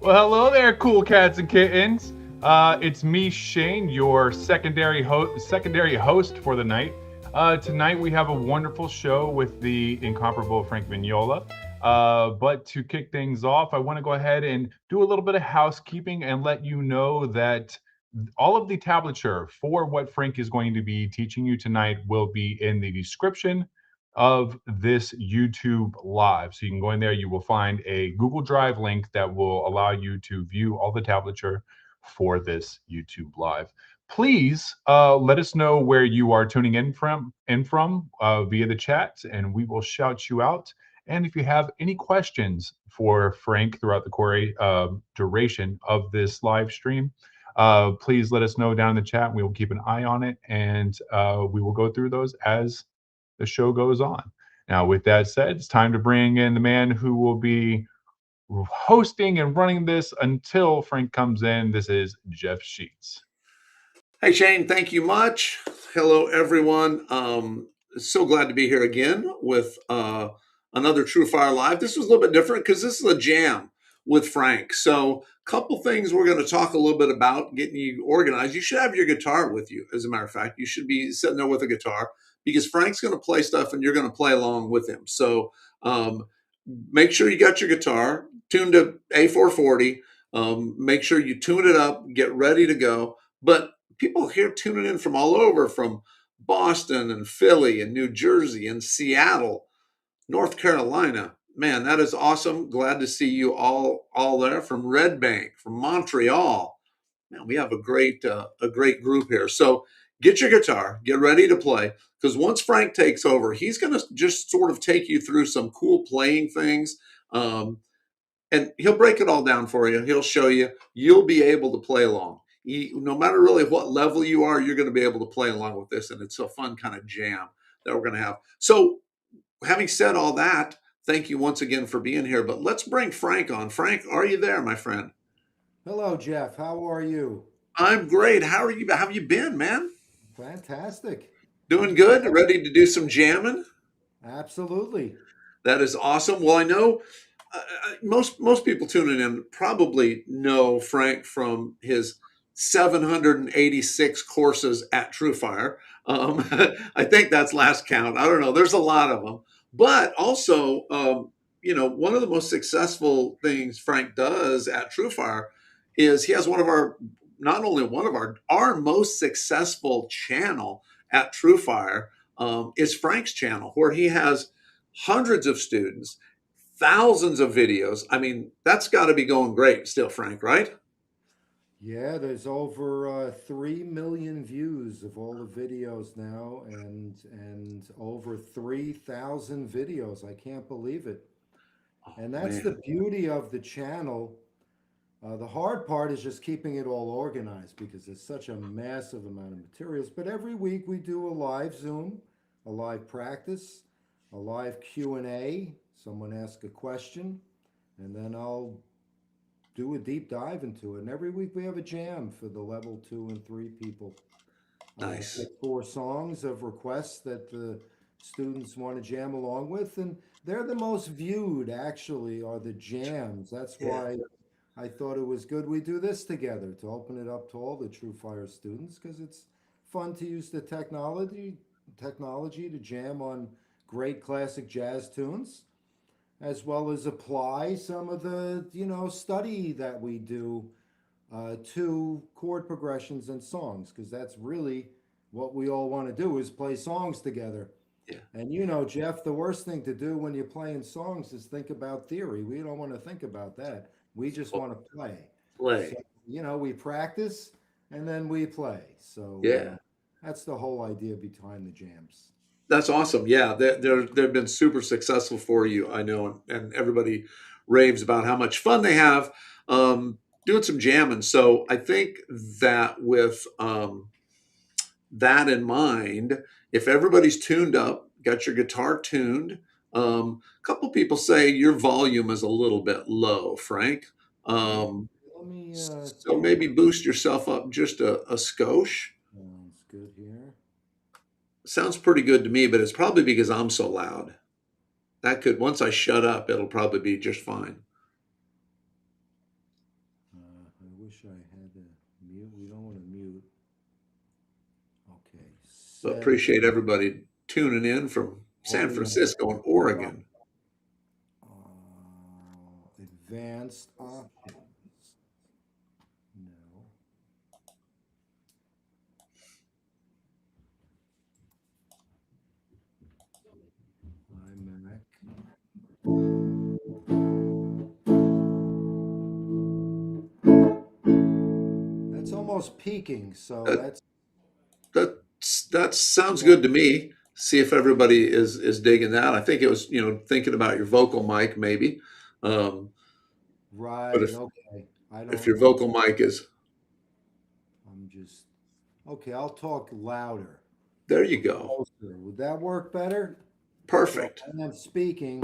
Well, hello there, cool cats and kittens. It's me, Shane, your secondary host for the night. Tonight we have a wonderful show with the incomparable Frank Vignola. But to kick things off, I want to go ahead and do a little bit of housekeeping and let you know that all of the tablature for what Frank is going to be teaching you tonight will be in the description of this YouTube live. So you can go in there, you will find a Google Drive link that will allow you to view all the tablature for this YouTube live. Please let us know where you are tuning in from via the chat, and we will shout you out. And if you have any questions for Frank throughout the duration of this live stream, please let us know down in the chat. We will keep an eye on it, and we will go through those as the show goes on. Now, with that said, it's time to bring in the man who will be hosting and running this until Frank comes in. This is Jeff Sheets. Hey, Shane, thank you much. Hello, everyone. So glad to be here again with another TrueFire Live. This was a little bit different because this is a jam with Frank. So, a couple things we're going to talk a little bit about getting you organized. You should have your guitar with you, as a matter of fact. You should be sitting there with a guitar because Frank's going to play stuff and you're going to play along with him. So, make sure you got your guitar tuned to A440. Make sure you tune it up, get ready to go. But people here tuning in from all over, from Boston and Philly and New Jersey and Seattle, North Carolina. Man, that is awesome. Glad to see you all there from Red Bank, from Montreal. Man, we have a great group here. So get your guitar, get ready to play, because once Frank takes over, he's going to just sort of take you through some cool playing things. Um, and he'll break it all down for you. He'll show you. You'll be able to play along. No matter really what level you are, you're going to be able to play along with this, and it's a fun kind of jam that we're going to have. So, having said all that, thank you once again for being here. But let's bring Frank on. Frank, are you there, my friend? Hello, Jeff. How are you? I'm great. How are you? How have you been, man? Fantastic. Doing I'm good. glad. Ready to do some jamming? Absolutely. That is awesome. Well, I know most people tuning in probably know Frank from his 786 courses at TrueFire. Um, I think that's last count. I don't know. There's a lot of them, but also, one of the most successful things Frank does at TrueFire is he has one of our, not only one of our most successful channel at TrueFire is Frank's channel, where he has hundreds of students, thousands of videos. I mean, that's got to be going great still, Frank, right? Yeah, there's over 3 million views of all the videos now, and over 3,000 videos. I can't believe it. Oh, And that's the man. beauty of the channel. The hard part is just keeping it all organized because there's such a massive amount of materials. But every week we do a live Zoom, a live practice, a live Q&A. Someone asks a question, and then I'll do a deep dive into it. And every week we have a jam for the level 2 and 3 people. Nice. Pick 4 songs of requests that the students want to jam along with, and they're the most viewed. Actually, are the jams. That's Yeah. why I thought it was good we do this together to open it up to all the TrueFire students because it's fun to use the technology to jam on great classic jazz tunes as well as apply some of the study that we do to chord progressions and songs because that's really what we all want to do is play songs together. Yeah. And Jeff, the worst thing to do when you're playing songs is think about theory. We don't want to think about that. We just Well, want to play. So, play. we practice and then we play. So Yeah. that's the whole idea behind the jams. That's awesome. Yeah. They've been super successful for you, I know, and everybody raves about how much fun they have doing some jamming. So I think that with that in mind, if everybody's tuned up, got your guitar tuned, a couple people say your volume is a little bit low, Frank. Yeah. Um, Let me so turn maybe it. boost yourself up just a skosh. Sounds good here. Sounds pretty good to me, but it's probably because I'm so loud. That could, once I shut up, it'll probably be just fine. But said, appreciate everybody tuning in from San oh, yeah. Francisco and Oregon. Advanced options. No. iMac. That's almost peaking, so That that's that sounds yeah. good to me. See if everybody is digging that. I think it was, thinking about your vocal mic maybe. Um, but Right. if Okay. I if don't your know. vocal mic is I'm just okay. I'll talk louder there, you or go. closer. Would that work better? So Perfect. when I'm speaking,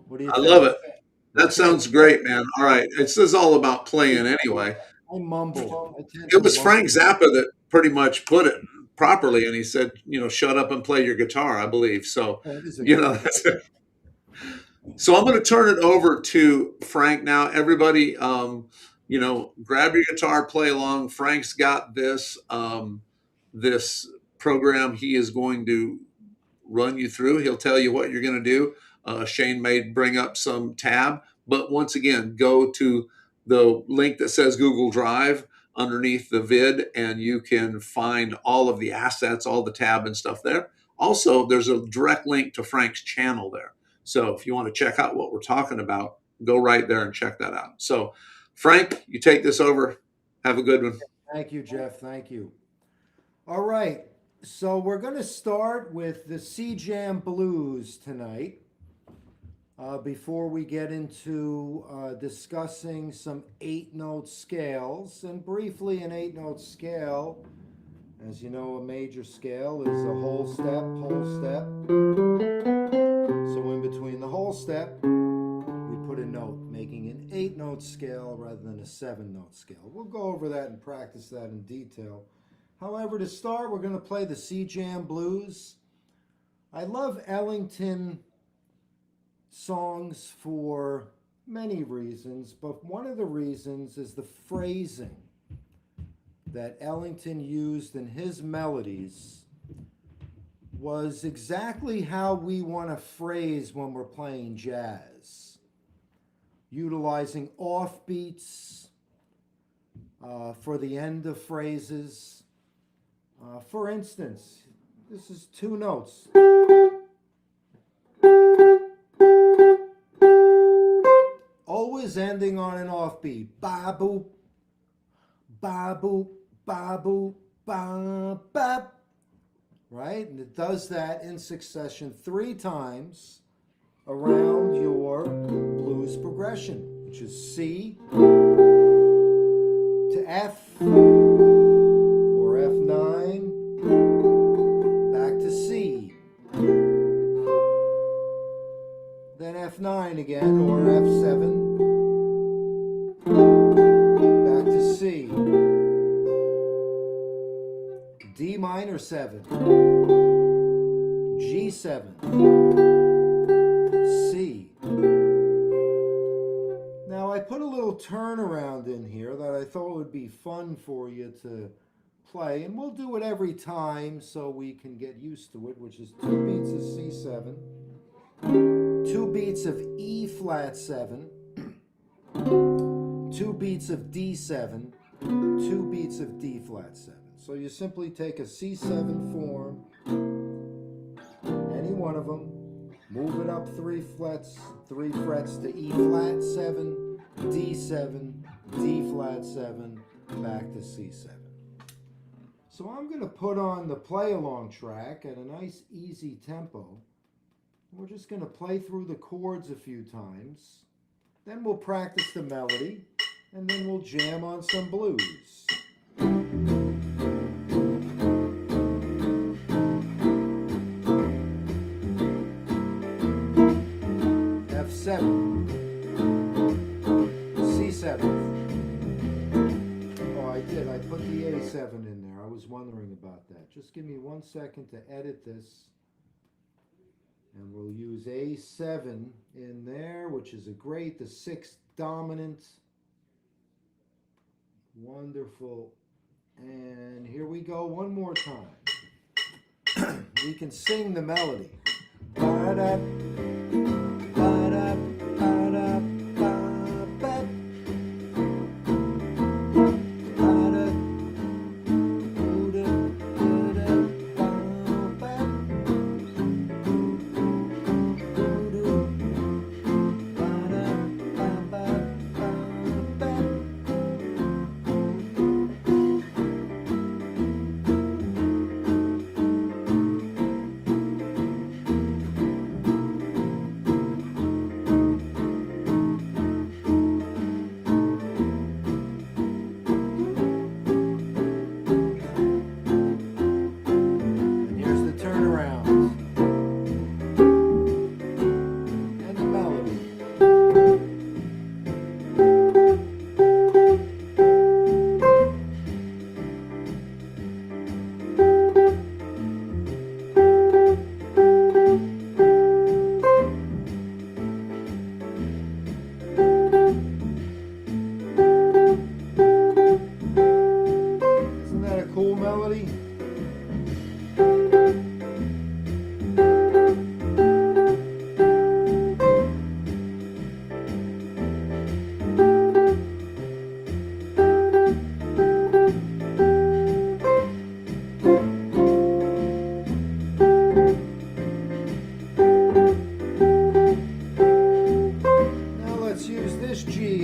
what do you I love think? it. That Okay. sounds great, man. All right. This is all about playing anyway. I mumble. I tend It to was Frank mumble. Zappa that pretty much put it properly, and he said, shut up and play your guitar, I believe. So, That is a you know, great. that's so I'm going to turn it over to Frank now. Everybody, grab your guitar, play along. Frank's got this program he is going to run you through. He'll tell you what you're going to do. Shane may bring up some tab, but once again, go to the link that says Google Drive underneath the vid, and you can find all of the assets, all the tab and stuff there. Also, there's a direct link to Frank's channel there. So if you want to check out what we're talking about, go right there and check that out. So, Frank, you take this over. Have a good one. Thank you, Jeff. Thank you. All right. So we're going to start with the C Jam Blues tonight. Before we get into discussing some 8-note scales, and briefly, an 8-note scale, as you know, a major scale is a whole step, whole step. So in between the whole step, we put a note, making an 8-note scale rather than a 7-note scale. We'll go over that and practice that in detail. However, to start, we're going to play the C Jam Blues. I love Ellington songs for many reasons, but one of the reasons is the phrasing that Ellington used in his melodies was exactly how we want to phrase when we're playing jazz, utilizing offbeats for the end of phrases. For instance, this is 2 notes. Always ending on an offbeat. Ba boop, ba boop, ba boop, ba ba. Right? And it does that in succession 3 times around your blues progression, which is C to F or F9, back to C. Then F9 again, or F7, back to C. D minor 7, G7, C. Now I put a little turnaround in here that I thought would be fun for you to play, and we'll do it every time so we can get used to it, which is 2 beats of C7, 2 beats of E flat 7, 2 beats of D7, 2 beats of D flat 7. So you simply take a C7 form, any one of them, move it up 3 frets to E flat 7, D7, D flat 7, back to C7. So I'm going to put on the play along track at a nice easy tempo. We're just going to play through the chords a few times. Then we'll practice the melody, and then we'll jam on some blues. F7, C7. Oh, I did. I put the A7 in there. I was wondering about that. Just give me 1 second to edit this. And we'll use A7 in there, which is the sixth dominant. Wonderful. And here we go one more time. We can sing the melody. Ba-da, ba-da, ba-da, ba-ba.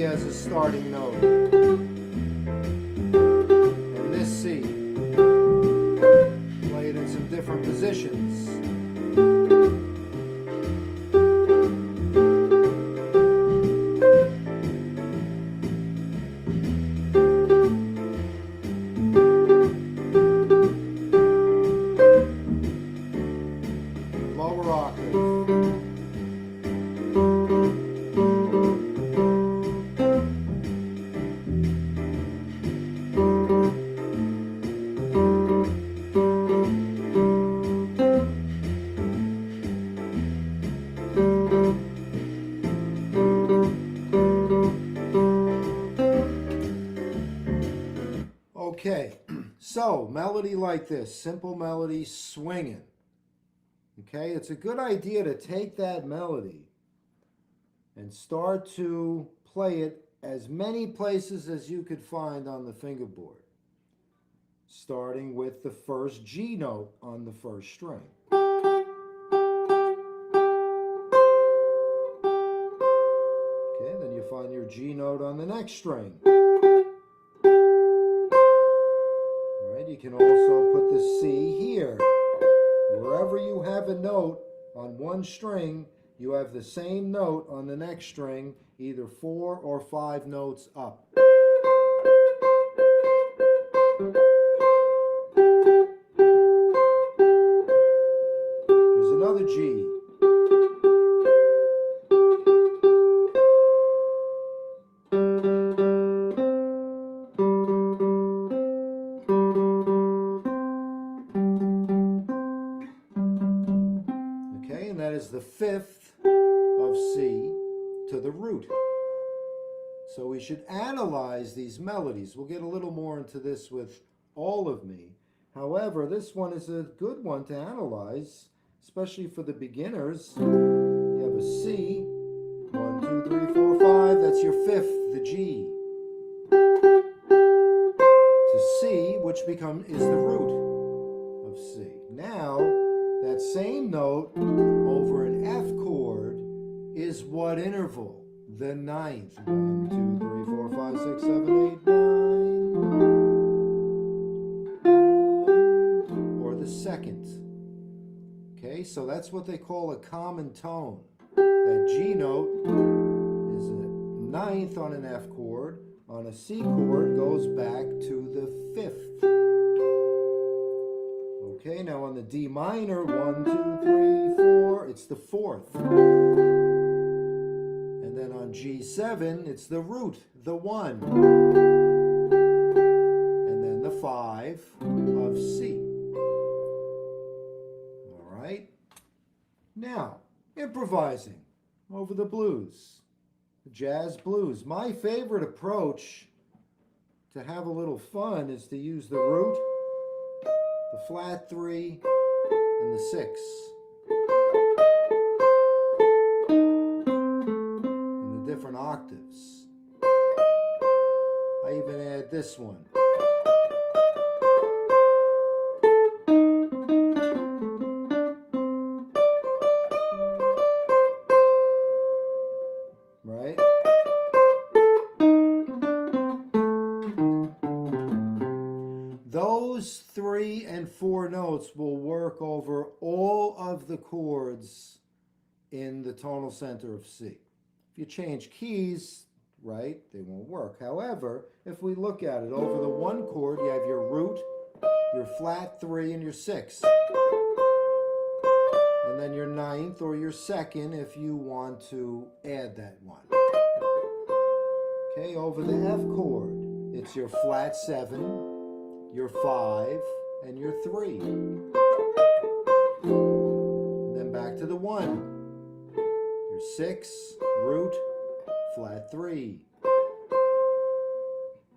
As a starting note, and this C, play it in some different positions. Lower octave. Okay, so melody like this, simple melody, swinging. Okay, it's a good idea to take that melody and start to play it as many places as you could find on the fingerboard, starting with the first G note on the first string. Okay, then you find your G note on the next string. You can also put the C here. Wherever you have a note on one string, you have the same note on the next string, either 4 or 5 notes up. Here's another G. Is the fifth of C to the root. So we should analyze these melodies. We'll get a little more into this with All of Me. However, this one is a good one to analyze, especially for the beginners. You have a C, 1, 2, 3, 4, 5. That's your fifth, the G. To C, which is the root of C. Now, that same note over an F chord is what interval? The ninth. 1, 2, 3, 4, 5, 6, 7, 8, 9. Or the second. Okay, so that's what they call a common tone. That G note is a ninth on an F chord. On a C chord goes back to the fifth. Okay, now on the D minor, 1, 2, 3, 4, it's the fourth. And then on G7, it's the root, the 1. And then the 5 of C. All right. Now, improvising over the blues, the jazz blues. My favorite approach to have a little fun is to use the root, the flat 3, and the 6. And the different octaves. I even add this one. Right? Those 3 and 4 notes will work over all of the chords in the tonal center of C. If you change keys, right, they won't work. However, if we look at it, over the 1 chord, you have your root, your flat 3, and your 6. And then your 9th or your 2nd if you want to add that one. Okay, over the F chord, it's your flat 7, your 5, and your 3. And then back to the 1. Your 6, root, flat 3.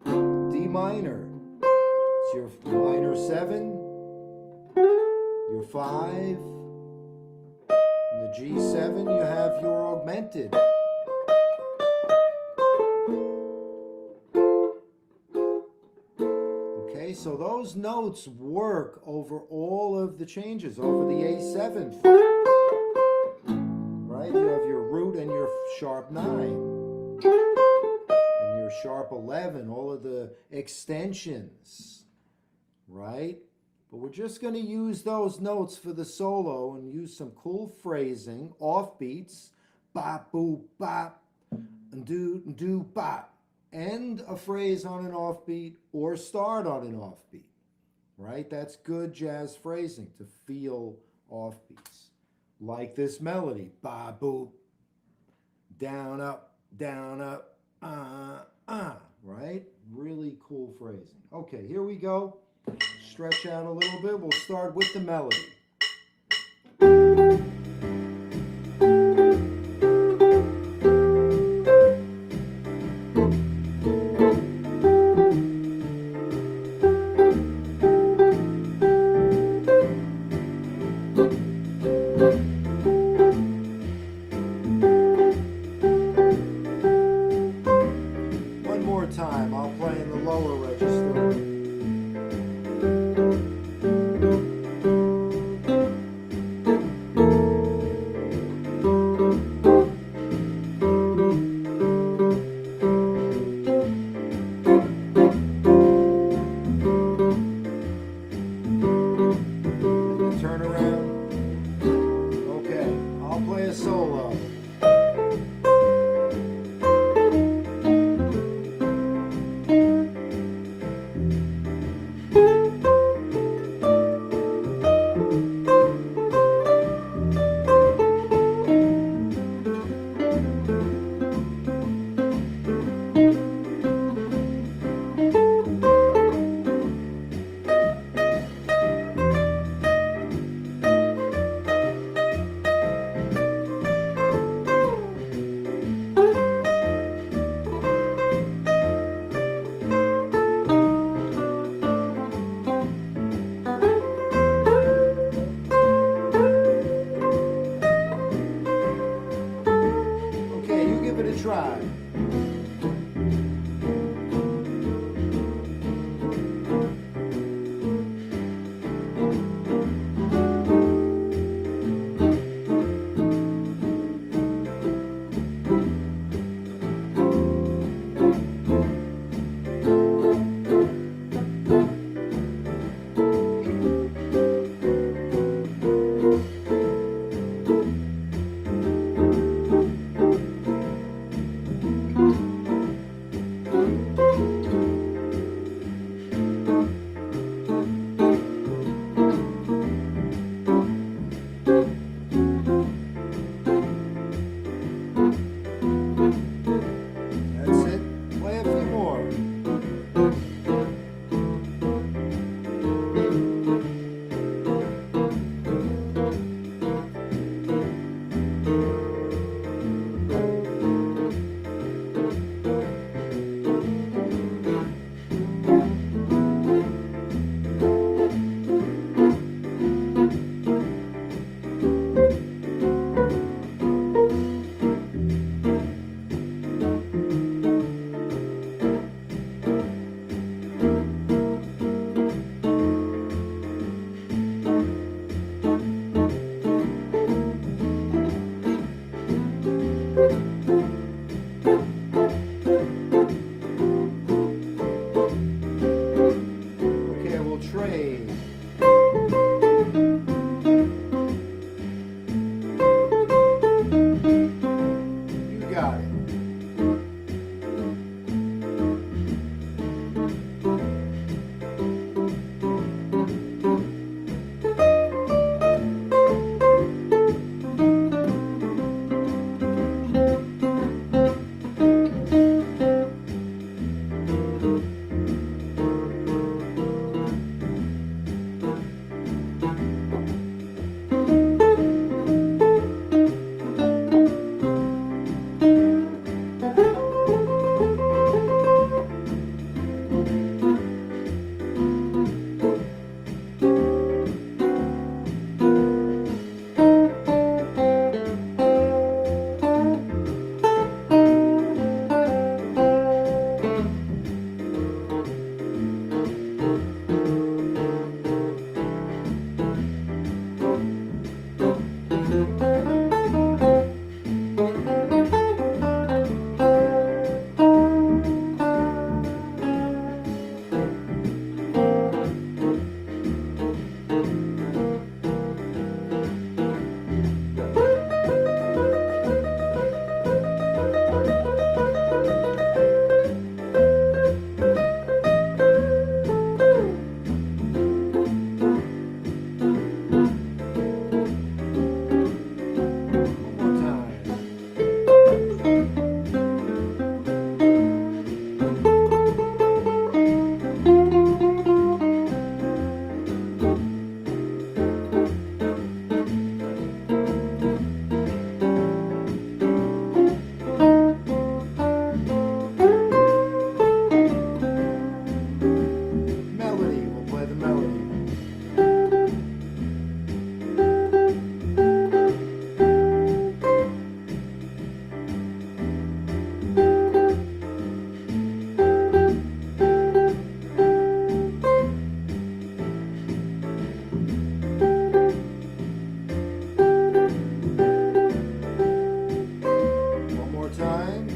D minor, it's your minor 7, your 5. In the G7, you have your augmented. Okay, so those notes work over all of the changes, over the A7th. Right? You have your root and your sharp 9. And your sharp 11, all of the extensions. Right? But we're just going to use those notes for the solo and use some cool phrasing, offbeats, bop, boop, bop, and do, bop. End a phrase on an offbeat or start on an offbeat, right? That's good jazz phrasing, to feel offbeats. Like this melody, ba, boop, down, up, right? Really cool phrasing. Okay, here we go. Stretch out a little bit. We'll start with the melody. One more time. I'll play in the lower register. Turn around. Okay, I'll play a solo. Okay, you give it a try.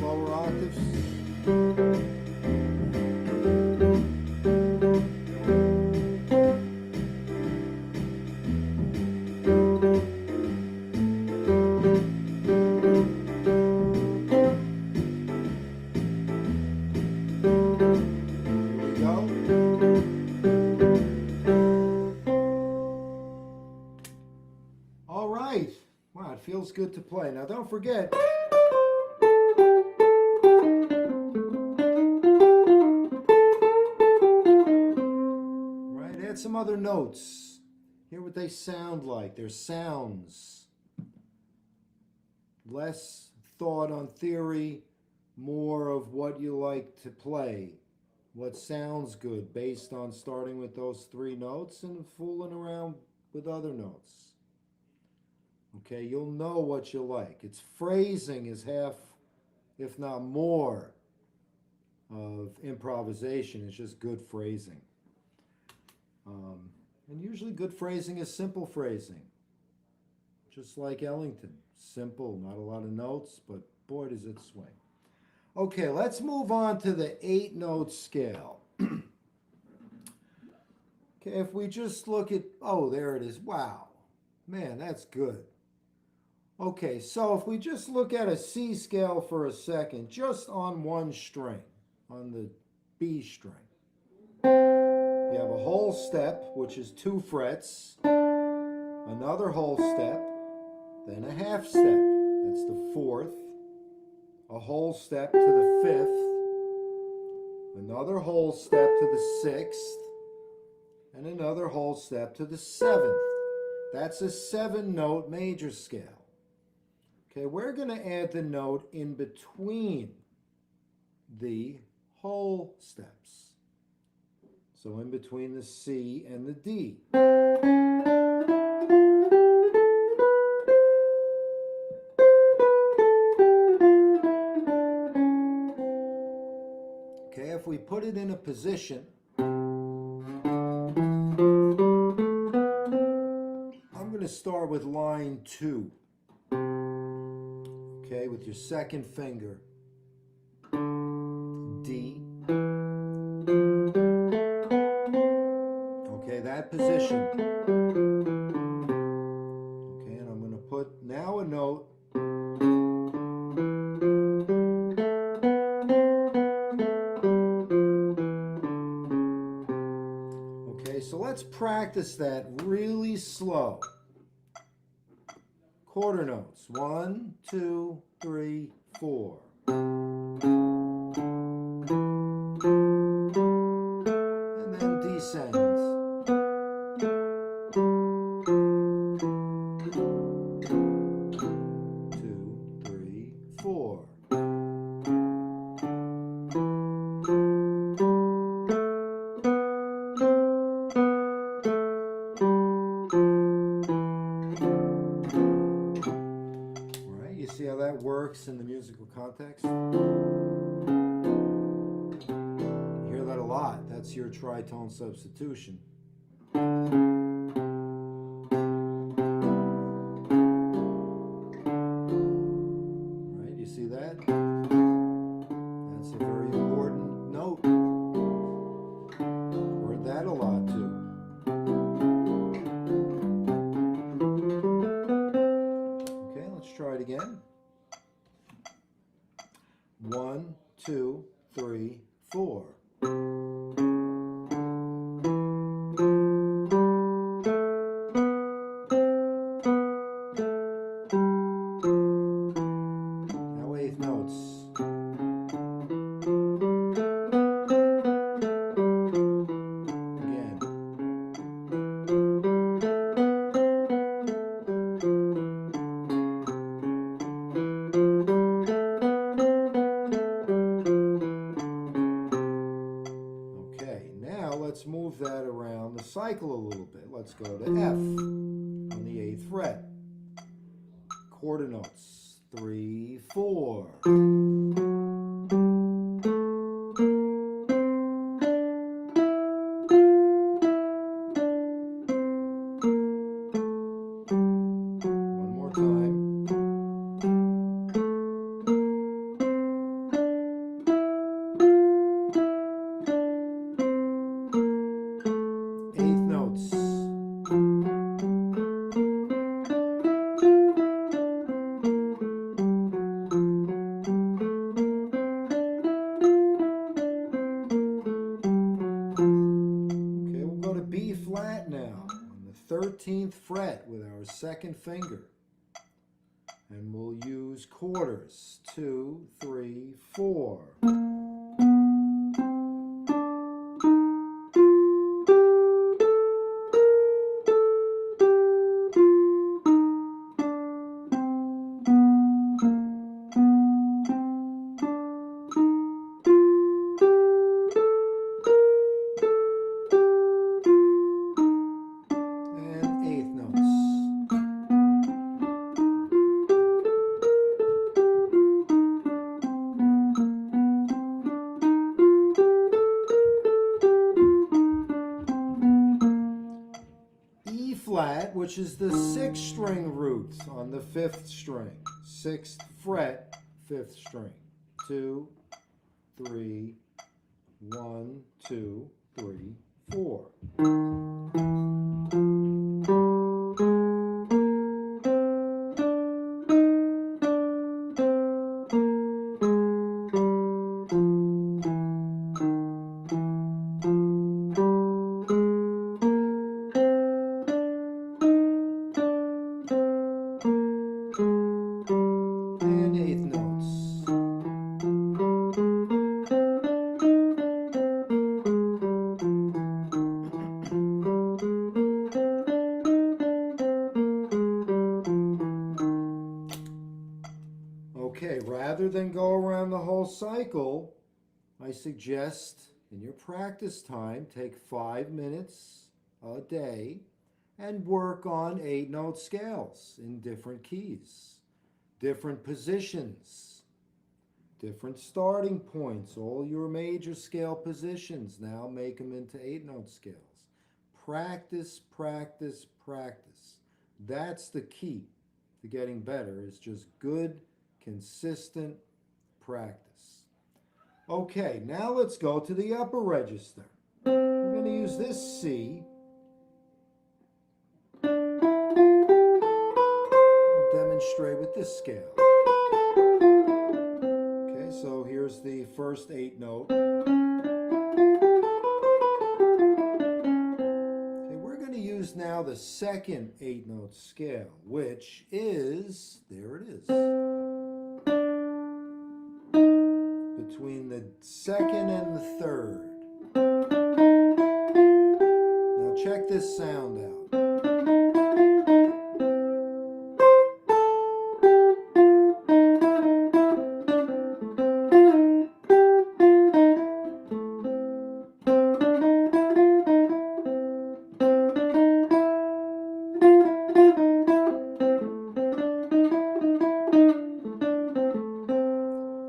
lower octaves. All right. Wow, it feels good to play. Now don't forget, right, add some other notes. Hear what they sound like. They're sounds. Less thought on theory, more of what you like to play. What sounds good based on starting with those 3 notes and fooling around with other notes. Okay, you'll know what you like. It's phrasing is half, if not more, of improvisation. It's just good phrasing. And usually good phrasing is simple phrasing. Just like Ellington. Simple, not a lot of notes, but boy does it swing. Okay, let's move on to the 8-note scale. Okay, if we just look at, oh, there it is. Wow. Man, that's good. Okay, so if we just look at a C scale for a second, just on one string, on the B string, you have a whole step, which is 2 frets, another whole step, then a half step, that's the 4th, a whole step to the 5th, another whole step to the 6th, and another whole step to the 7th. That's a 7-note major scale. Okay, we're going to add the note in between the whole steps. So in between the C and the D. Okay, if we put it in a position, I'm going to start with line 2. Okay, with your second finger, D. Okay, that position. Okay, and I'm going to put now a note. Okay, so let's practice that really slow. Quarter notes. 1, 2, 3, 4. And then descends. 2, 3, 4. You see how that works in the musical context? You hear that a lot. That's your tritone substitution. Right? You see that? That's a very important note. Heard that a lot too. Okay, let's try it again. 1, 2, 3, 4. Now 8th notes. Again. Let's move that around the cycle a little bit. Let's go to F on the 8th fret. Quarter notes. 3, 4. One more time. 14th fret with our second finger. And we'll use quarters. 2, 3, 4. And eighth notes. E flat, which is the 6th string root on the 5th string. 6th fret, 5th string. 2, 3, 1, 2, 3, 4. And eighth notes. Okay, rather than go around the whole cycle, I suggest in your practice time, take 5 minutes a day and work on 8-note scales in different keys, different positions, different starting points. All your major scale positions, now make them into 8-note scales. Practice, practice, practice. That's the key to getting better, is just good, consistent practice. Okay, now let's go to the upper register. We're going to use this C. I'll demonstrate with this scale. Okay, so here's the first 8 note. Okay, we're going to use now the second 8-note scale, which is, there it is, between the second and the third. Now check this sound out.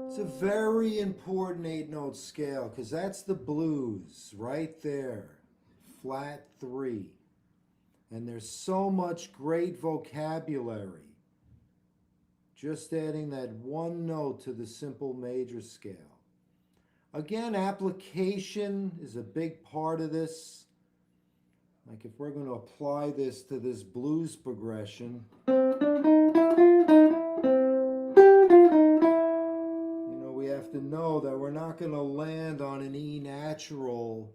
It's a very important 8-note scale because that's the blues right there, flat 3. And there's so much great vocabulary just adding that one note to the simple major scale. Again, application is a big part of this. Like if we're going to apply this to this blues progression, we have to know that we're not going to land on an E natural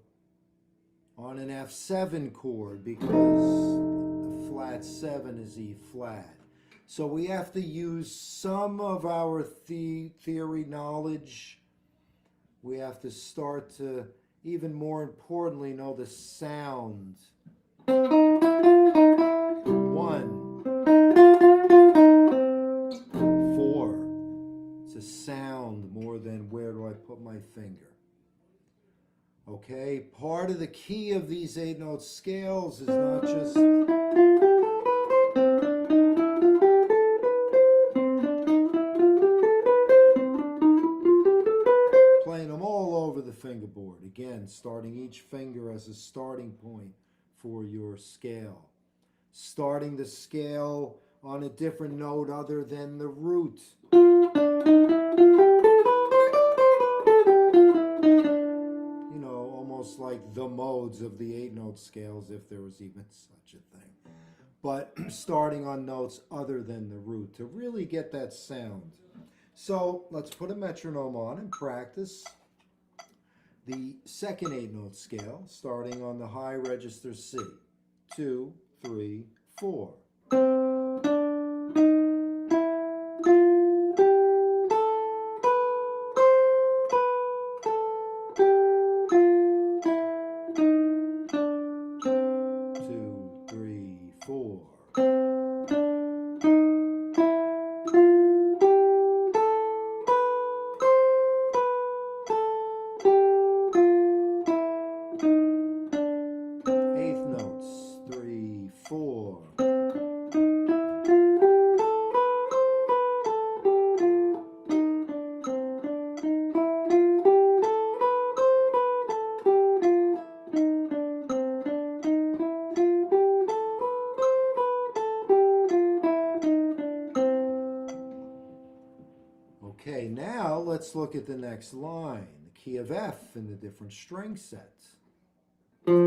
on an F7 chord because the flat 7 is E flat. So we have to use some of our theory knowledge. We have to start to, even more importantly, know the sound. 1, 4. It's a sound more than where do I put my finger. Okay, part of the key of these 8-note scales is not just playing them all over the fingerboard. Again, starting each finger as a starting point for your scale. Starting the scale on a different note other than the root. Almost like the modes of the 8-note scales, if there was even such a thing. But starting on notes other than the root to really get that sound. So let's put a metronome on and practice the second 8-note scale, starting on the high register C. 2, 3, 4. 2, 3, 4. Eighth notes, 3, 4. Okay, now let's look at the next line, the key of F in the different string sets. Okay,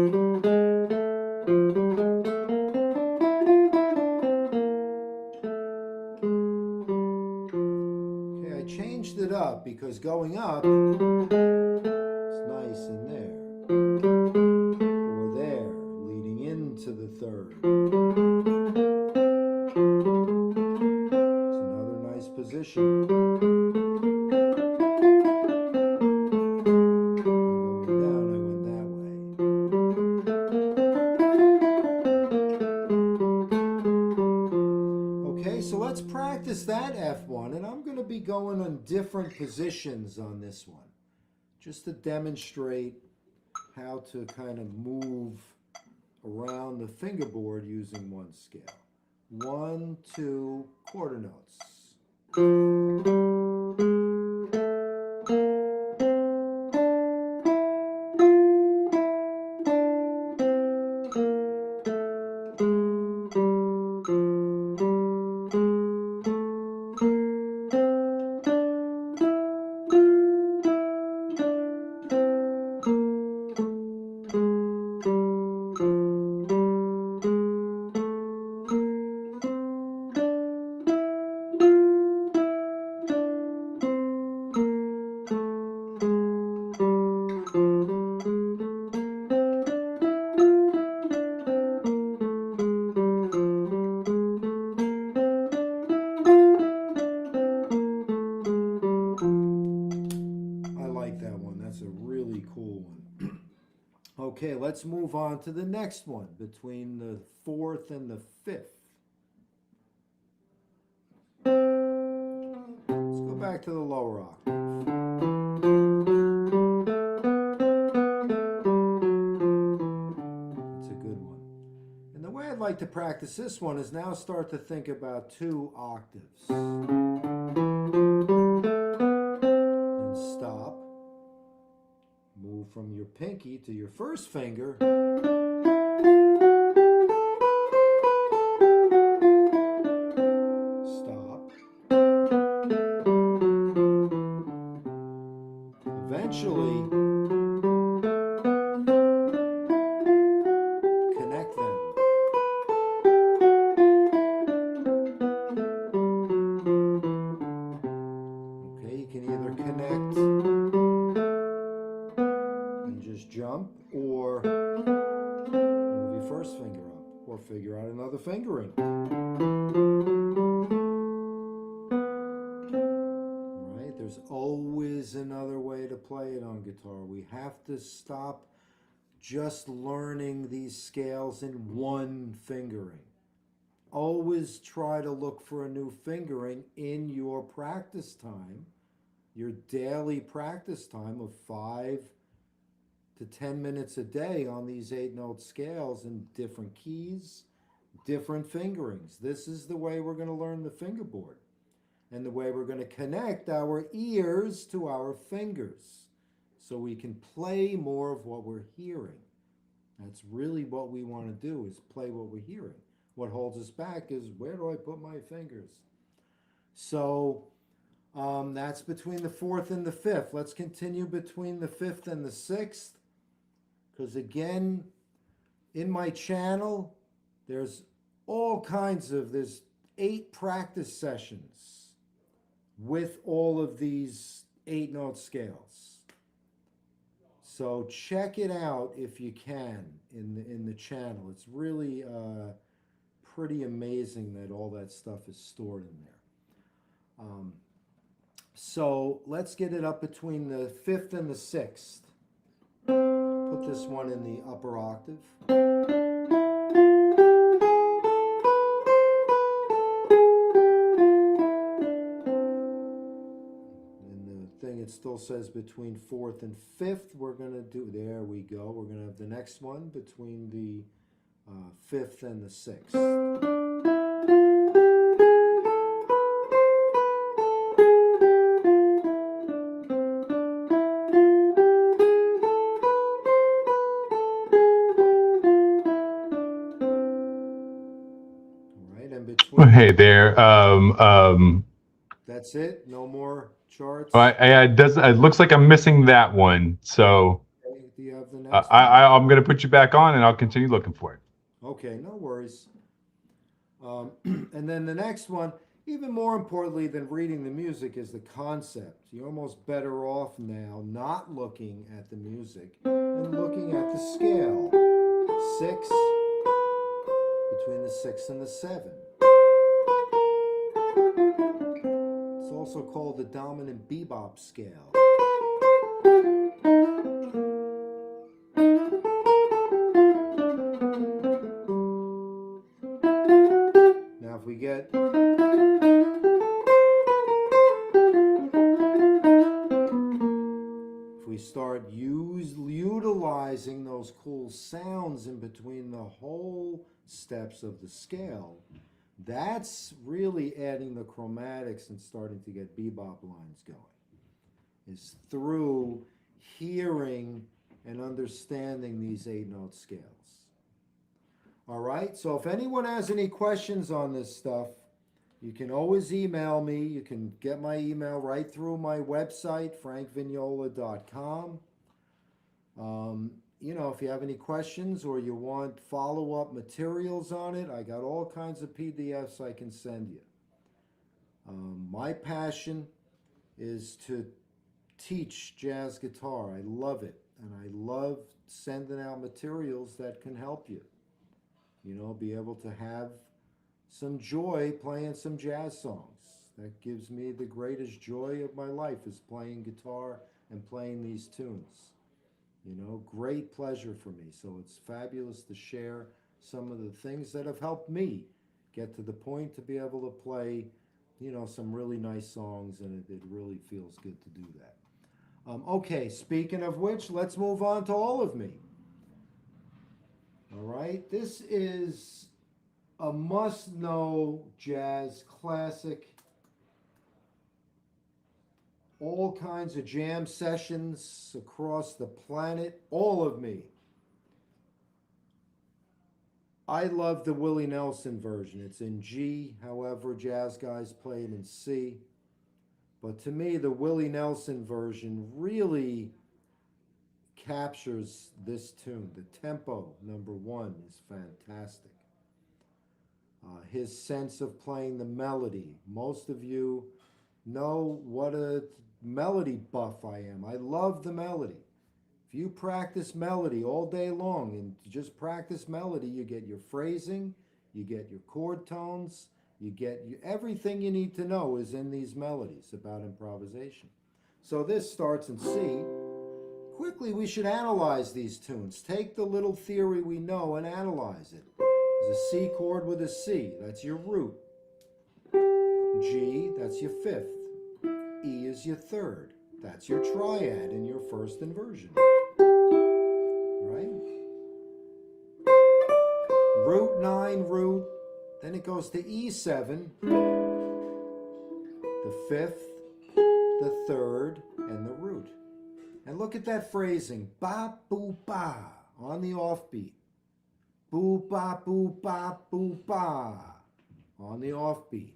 I changed it up because going up is nice in there, or there, leading into the third. It's another nice position. So let's practice that F1, and I'm going to be going on different positions on this one, just to demonstrate how to kind of move around the fingerboard using one scale. 1, 2, quarter notes. Okay, let's move on to the next one, between the 4th and the 5th. Let's go back to the lower octave. That's a good one. And the way I'd like to practice this one is now start to think about 2 octaves. And stop. Move from your pinky to your first finger. Stop. Eventually, connect them. Okay, you can either connect just jump, or move your first finger up, or figure out another fingering. Right? There's always another way to play it on guitar. We have to stop just learning these scales in one fingering. Always try to look for a new fingering in your practice time, your daily practice time of 5 to 10 minutes a day on these 8-note scales in different keys, different fingerings. This is the way we're going to learn the fingerboard, and the way we're going to connect our ears to our fingers so we can play more of what we're hearing. That's really what we want to do, is play what we're hearing. What holds us back is, where do I put my fingers? So that's between the 4th and the 5th. Let's continue between the 5th and the 6th. Because again, in my channel, there's there's 8 practice sessions with all of these 8-note scales. So check it out if you can in the channel. It's really pretty amazing that all that stuff is stored in there. So let's get it up between the 5th and the 6th. Put this one in the upper octave. It still says between 4th and 5th. We're going to do, there we go. We're going to have the next one between the 5th and the 6th. All right, and between... Hey there. That's it? No more charts? It looks like I'm missing that one. So Okay, do you have the next one? I'm going to put you back on, and I'll continue looking for it. Okay, no worries. And then the next one, even more importantly than reading the music, is the concept. You're almost better off now not looking at the music and looking at the scale. 6, between the 6 and the 7. It's also called the dominant bebop scale. Now if we get... if we start utilizing those cool sounds in between the whole steps of the scale, that's really adding the chromatics and starting to get bebop lines going, is through hearing and understanding these 8-note scales. All right, so if anyone has any questions on this stuff, you can always email me. You can get my email right through my website, frankvignola.com. You know, if you have any questions or you want follow-up materials on it, I got all kinds of PDFs I can send you. My passion is to teach jazz guitar. I love it, and I love sending out materials that can help you. You know, be able to have some joy playing some jazz songs. That gives me the greatest joy of my life, is playing guitar and playing these tunes. You know, great pleasure for me. So it's fabulous to share some of the things that have helped me get to the point to be able to play, you know, some really nice songs, and it really feels good to do that. Okay, speaking of which, let's move on to All of Me. All right, this is a must-know jazz classic. All kinds of jam sessions across the planet. All of Me. I love the Willie Nelson version. It's in G, however, jazz guys play it in C. But to me, the Willie Nelson version really captures this tune. The tempo, number one, is fantastic. His sense of playing the melody. Most of you know what a melody buff I am. I love the melody. If you practice melody all day long and just practice melody, you get your phrasing, you get your chord tones, you get everything you need to know is in these melodies about improvisation. So this starts in C. Quickly, we should analyze these tunes. Take the little theory we know and analyze it. There's a C chord with a C. That's your root. G, that's your fifth. E is your third. That's your triad in your first inversion. Right? Root 9, root. Then it goes to E7, the fifth, the third, and the root. And look at that phrasing. Ba, boo, ba, on the offbeat. Boo, ba, boo, ba, boo, ba, on the offbeat.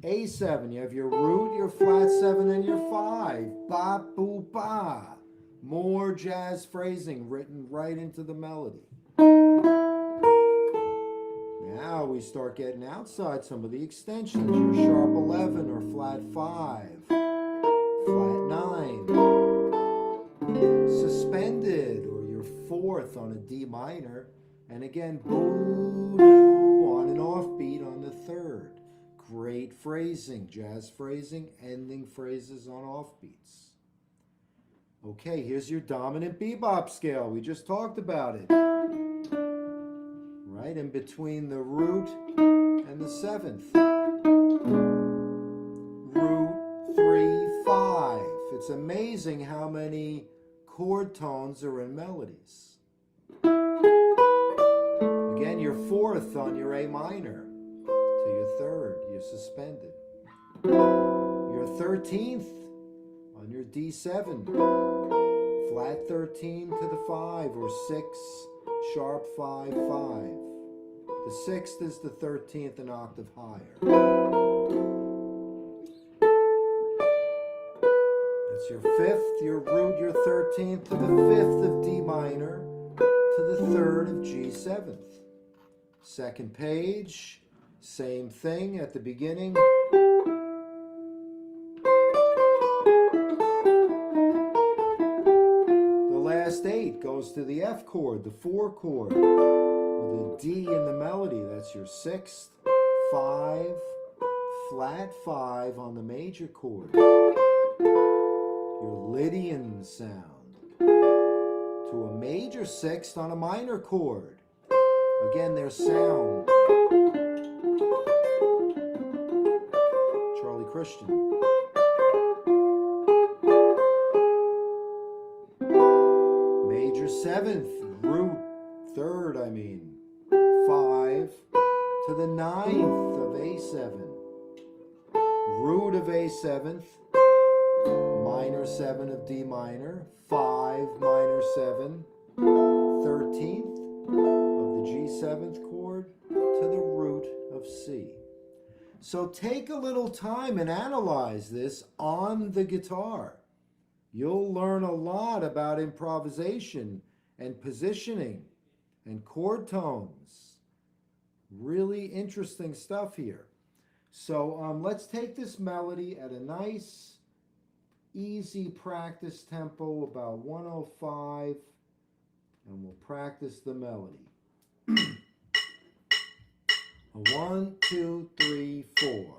A7, you have your root, your flat 7, and your 5. Ba, boo, ba. More jazz phrasing written right into the melody. Now we start getting outside some of the extensions. Your sharp 11 or flat 5, flat 9, suspended or your fourth on a D minor, and again, boo, on an offbeat on the third. Great phrasing, jazz phrasing, ending phrases on offbeats. Okay, here's your dominant bebop scale. We just talked about it. Right in between the root and the seventh. Root, 3, 5. It's amazing how many chord tones are in melodies. Again, your fourth on your A minor to your third, you're suspended. Your 13th on your D7, flat 13 to the 5, or 6, sharp 5, 5. The 6th is the 13th, an octave higher. That's your 5th, your root, your 13th to the 5th of D minor to the 3rd of G7th. Second page, same thing at the beginning. The last 8 goes to the F chord, the 4 chord, with a D in the melody. That's your 6th, 5, flat 5 on the major chord. Your Lydian sound to a major 6th on a minor chord. Again, their sound. Charlie Christian. Major 7th, root 3rd, 5 to the 9th of A7. Root of A7th, minor 7 of D minor, 5 minor 7, 13th of the G7th chord to the root of C. So take a little time and analyze this on the guitar. You'll learn a lot about improvisation and positioning and chord tones. Really interesting stuff here. So let's take this melody at a nice, easy practice tempo, about 105, and we'll practice the melody. 1, 2, 3, 4.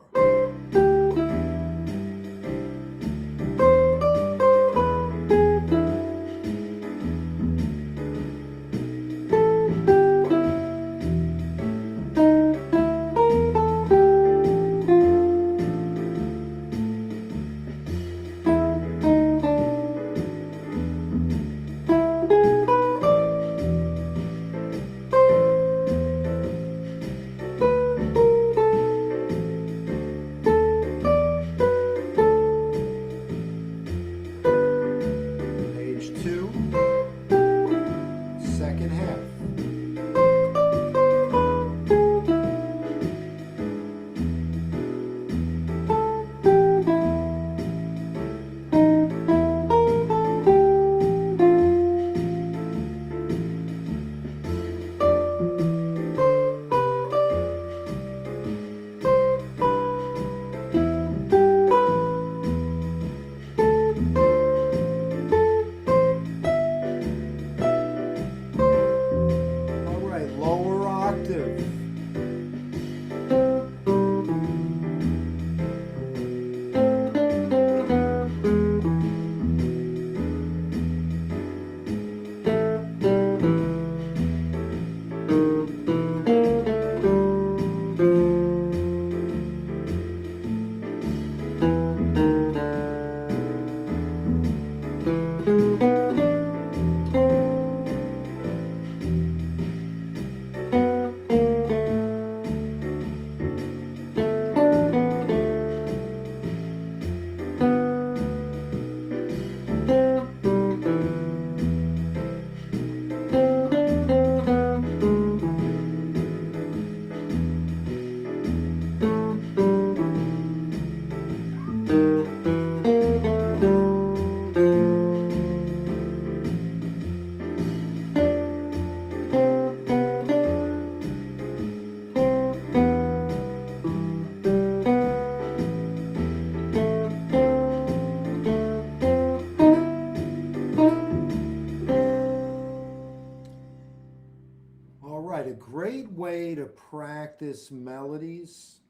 great way to practice melodies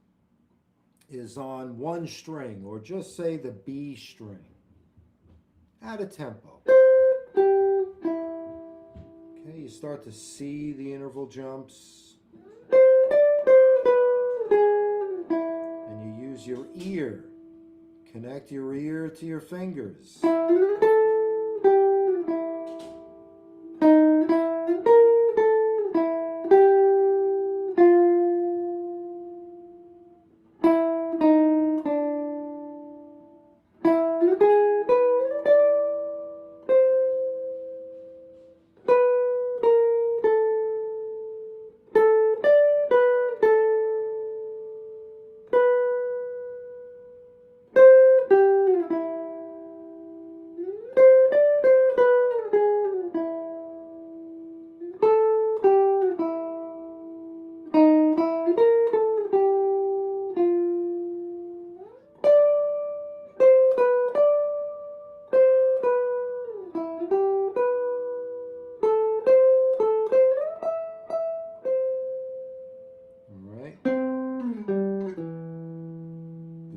is on one string, or just say the B string, at a tempo. Okay, you start to see the interval jumps, and you use your ear. Connect your ear to your fingers.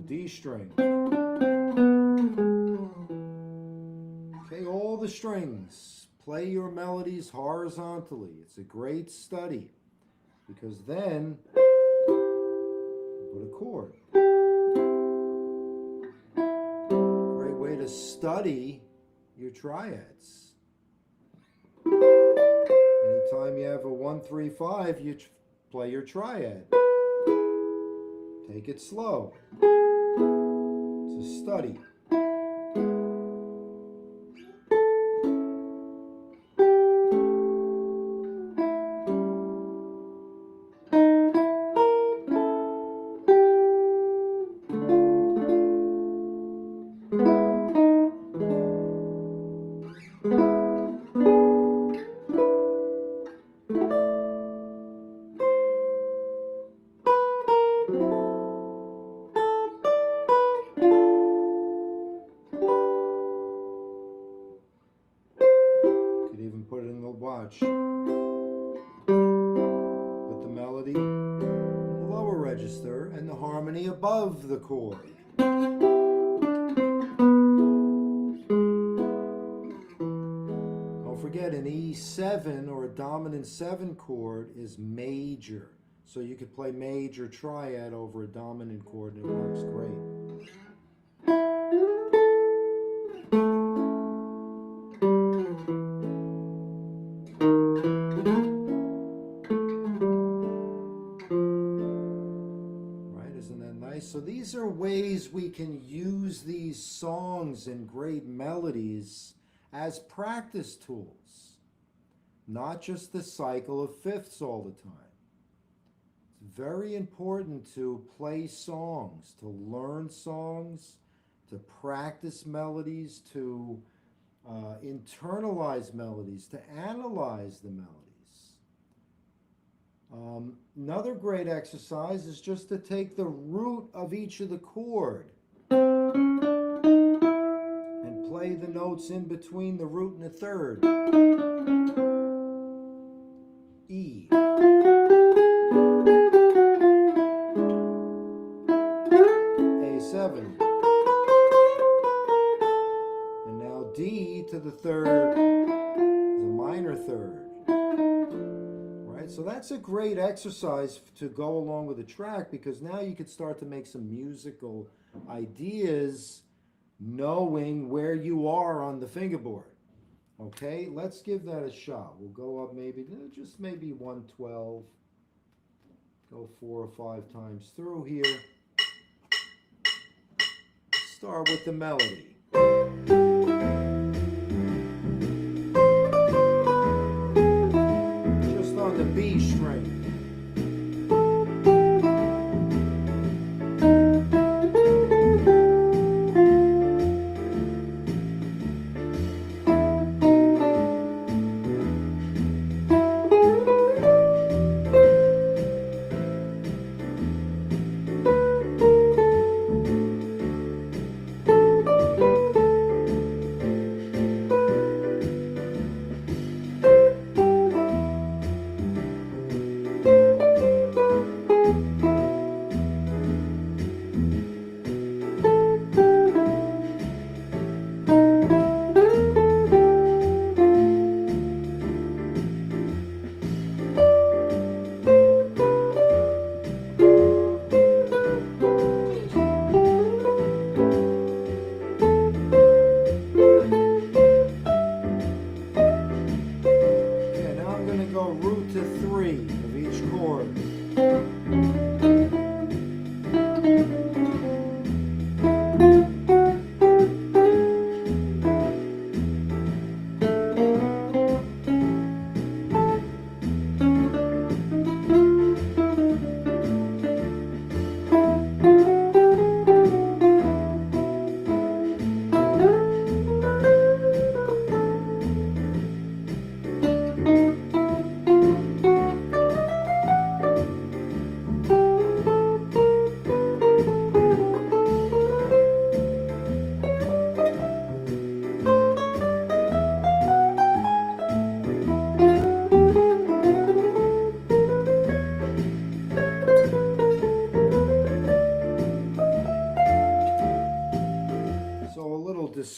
D string. Okay, all the strings. Play your melodies horizontally. It's a great study because then put a chord. Great way to study your triads. Anytime you have a 1-3-5, you play your triad. Take it slow. It's a study. Even put it in the watch. Put the melody in the lower register and the harmony above the chord. Don't forget, an E7 or a dominant 7 chord is major. So you could play major triad over a dominant chord and it works great. So these are ways we can use these songs and great melodies as practice tools, not just the cycle of fifths all the time. It's very important to play songs, to learn songs, to practice melodies, to internalize melodies, to analyze the melodies. Another great exercise is just to take the root of each of the chord and play the notes in between the root and the third. E. A7. And now D to the third is a minor third. So that's a great exercise to go along with the track because now you could start to make some musical ideas knowing where you are on the fingerboard. Okay, let's give that a shot. We'll go up maybe, just maybe 112. Go 4 or 5 times through here. Start with the melody. On the B string.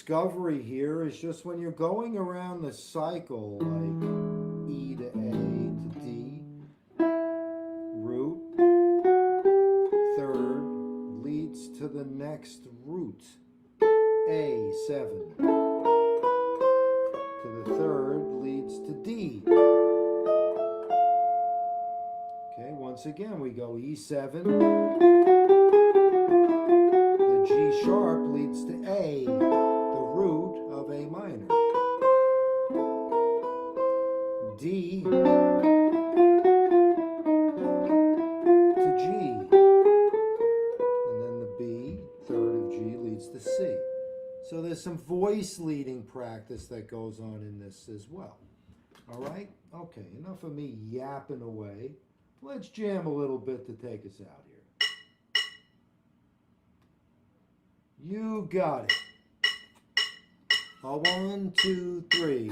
discovery here is just when you're going around the cycle, like E to A to D, root, third leads to the next root, A7, to the third leads to D. Okay, once again we go E7, the G sharp leads to A, the root of A minor. D to G, and then the B, third of G, leads to C. So there's some voice leading practice that goes on in this as well. All right? Okay, enough of me yapping away. Let's jam a little bit to take us out here. You got it. A 1, 2, 3.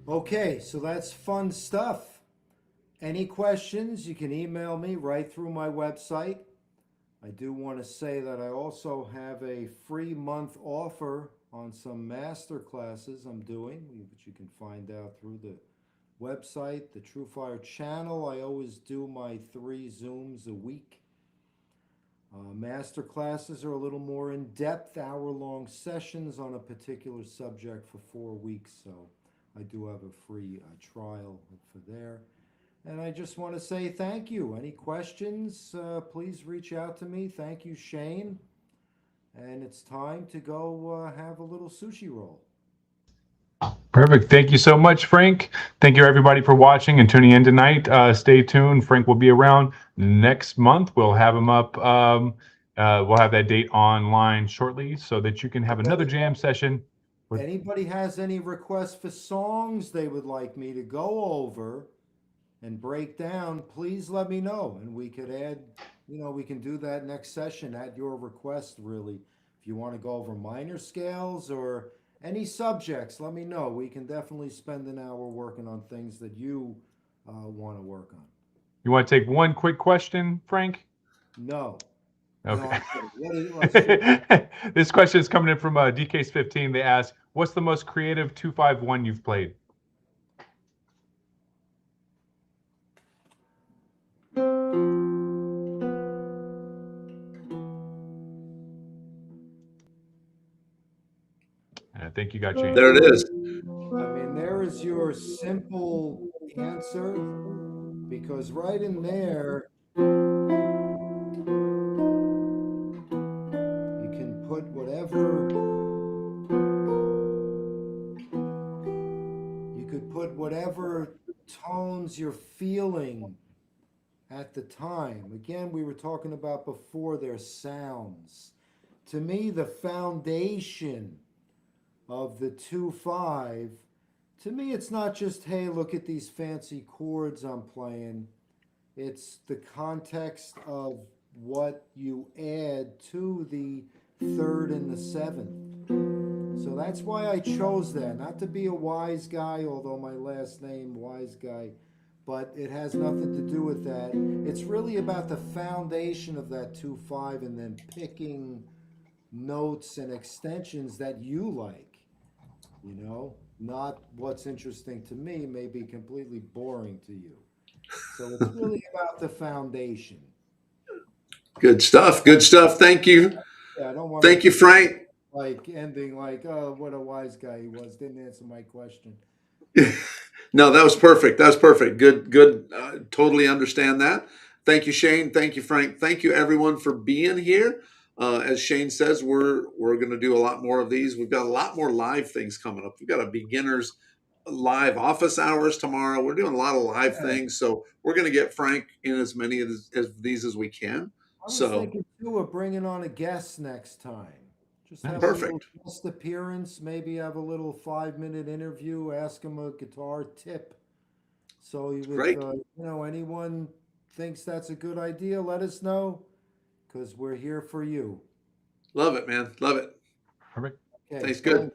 Okay, so that's fun stuff. Any questions, you can email me right through my website. I do want to say that I also have a free month offer on some master classes I'm doing, which you can find out through the website, the TrueFire channel. I always do my 3 Zooms a week. Master classes are a little more in-depth, hour-long sessions on a particular subject for 4 weeks, so I do have a free trial for there. And I just want to say thank you. Any questions, please reach out to me. Thank you, Shane. And it's time to go have a little sushi roll. Perfect. Thank you so much, Frank. Thank you, everybody, for watching and tuning in tonight. Stay tuned. Frank will be around next month. We'll have him up. We'll have that date online shortly so that you can have another jam session. Anybody has any requests for songs they would like me to go over and break down, please let me know. And we could add, we can do that next session at your request, really. If you want to go over minor scales or any subjects, let me know. We can definitely spend an hour working on things that you want to work on. You want to take one quick question, Frank? No. Okay. No, I'm kidding. Let's shoot. This question is coming in from DK's15. They ask, what's the most creative 251 you've played? I think you got changed. There it is. I mean, there is your simple answer, because right in there, you can put whatever tones you're feeling at the time. Again, we were talking about before, their sounds. To me, the foundation of the 2-5, to me, it's not just, hey, look at these fancy chords I'm playing. It's the context of what you add to the third and the seventh. So that's why I chose that. Not to be a wise guy, although my last name, Wise Guy, but it has nothing to do with that. It's really about the foundation of that 2-5 and then picking notes and extensions that you like, not what's interesting to me may be completely boring to you. So it's really about the foundation. Good stuff. Good stuff. Thank you. Yeah, I don't want Thank you, Frank. like ending like, oh, what a wise guy he was. Didn't answer my question. No, that was perfect. That was perfect. Good, good. Totally understand that. Thank you, Shane. Thank you, Frank. Thank you, everyone, for being here. As Shane says, we're going to do a lot more of these. We've got a lot more live things coming up. We've got a beginners live office hours tomorrow. We're doing a lot of live things, so we're going to get Frank in as many of these as we can. I was thinking too of bringing on a guest next time. Just have a little guest appearance, maybe have a little 5-minute interview, ask him a guitar tip. So if anyone thinks that's a good idea, let us know, because we're here for you. Love it, man. Love it. Perfect. Okay, thanks. Good.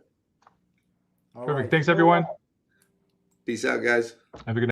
Perfect. Thanks, everyone. Peace out, guys. Have a good night.